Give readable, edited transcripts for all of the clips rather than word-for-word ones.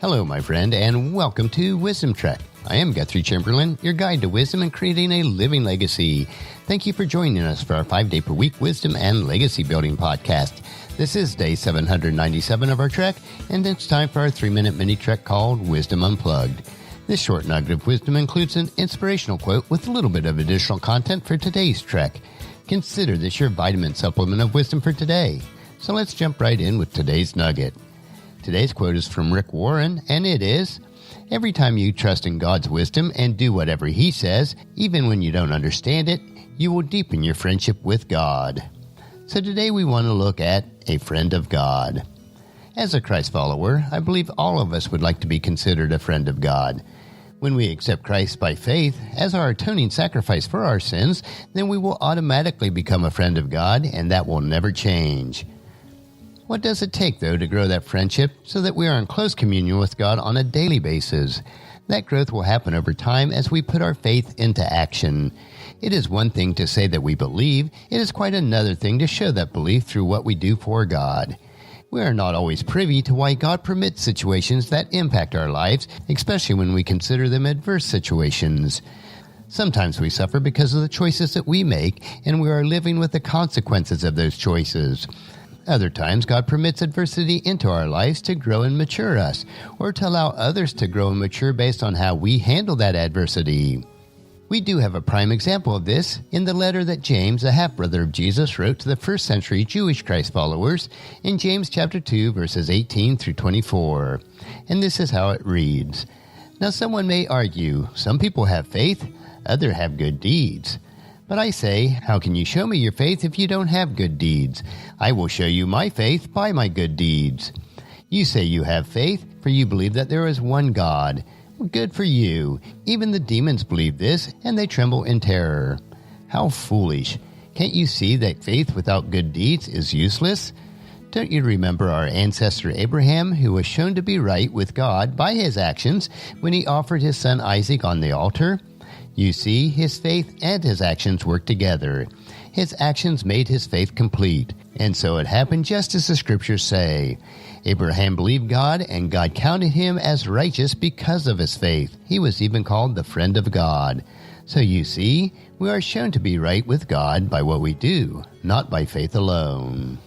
Hello, my friend, and welcome to Wisdom Trek. I am Guthrie Chamberlain, your guide to wisdom and creating a living legacy. Thank you for joining us for our 5-day-per-week wisdom and legacy building podcast. This is day 797 of our trek, and it's time for our 3-minute mini trek called Wisdom Unplugged. This short nugget of wisdom includes an inspirational quote with a little bit of additional content for today's trek. Consider this your vitamin supplement of wisdom for today. So let's jump right in with today's nugget. Today's quote is from Rick Warren, and it is, "Every time you trust in God's wisdom and do whatever He says, even when you don't understand it, you will deepen your friendship with God." So today we want to look at a friend of God. As a Christ follower, I believe all of us would like to be considered a friend of God. When we accept Christ by faith as our atoning sacrifice for our sins, then we will automatically become a friend of God, and that will never change. What does it take, though, to grow that friendship so that we are in close communion with God on a daily basis? That growth will happen over time as we put our faith into action. It is one thing to say that we believe. It is quite another thing to show that belief through what we do for God. We are not always privy to why God permits situations that impact our lives, especially when we consider them adverse situations. Sometimes we suffer because of the choices that we make, and we are living with the consequences of those choices. Other times, God permits adversity into our lives to grow and mature us, or to allow others to grow and mature based on how we handle that adversity. We do have a prime example of this in the letter that James, a half-brother of Jesus, wrote to the first century Jewish Christ followers in James chapter 2, verses 18 through 24. And this is how it reads, "Now someone may argue, some people have faith, others have good deeds. But I say, how can you show me your faith if you don't have good deeds? I will show you my faith by my good deeds. You say you have faith, for you believe that there is one God. Good for you. Even the demons believe this, and they tremble in terror. How foolish. Can't you see that faith without good deeds is useless? Don't you remember our ancestor Abraham, who was shown to be right with God by his actions when he offered his son Isaac on the altar? You see, his faith and his actions worked together. His actions made his faith complete, and so it happened just as the scriptures say. Abraham believed God, and God counted him as righteous because of his faith. He was even called the friend of God. So you see, we are shown to be right with God by what we do, not by faith alone."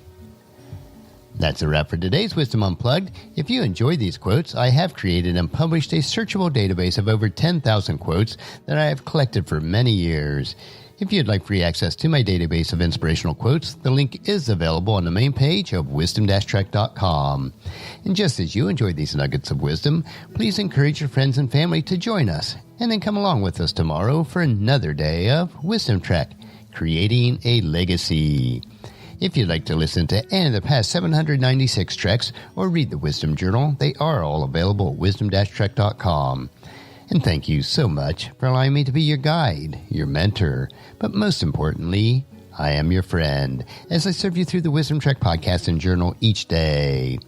That's a wrap for today's Wisdom Unplugged. If you enjoy these quotes, I have created and published a searchable database of over 10,000 quotes that I have collected for many years. If you'd like free access to my database of inspirational quotes, the link is available on the main page of wisdom-trek.com. And just as you enjoy these nuggets of wisdom, please encourage your friends and family to join us, and then come along with us tomorrow for another day of Wisdom Trek, creating a legacy. If you'd like to listen to any of the past 796 treks or read the Wisdom Journal, they are all available at wisdom-trek.com. And thank you so much for allowing me to be your guide, your mentor, but most importantly, I am your friend as I serve you through the Wisdom Trek podcast and journal each day.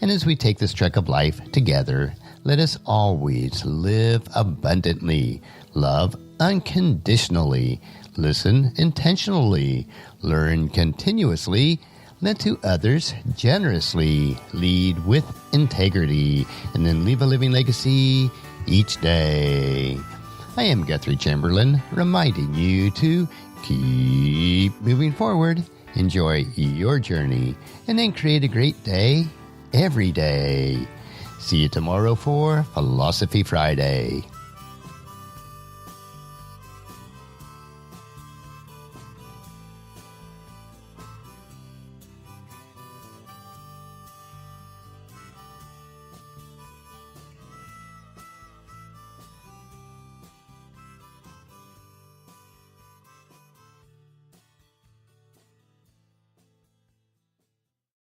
And as we take this trek of life together, let us always live abundantly, love unconditionally, listen intentionally, learn continuously, lend to others generously, lead with integrity, and then leave a living legacy each day. I am Guthrie Chamberlain, reminding you to keep moving forward, enjoy your journey, and then create a great day every day. See you tomorrow for Philosophy Friday.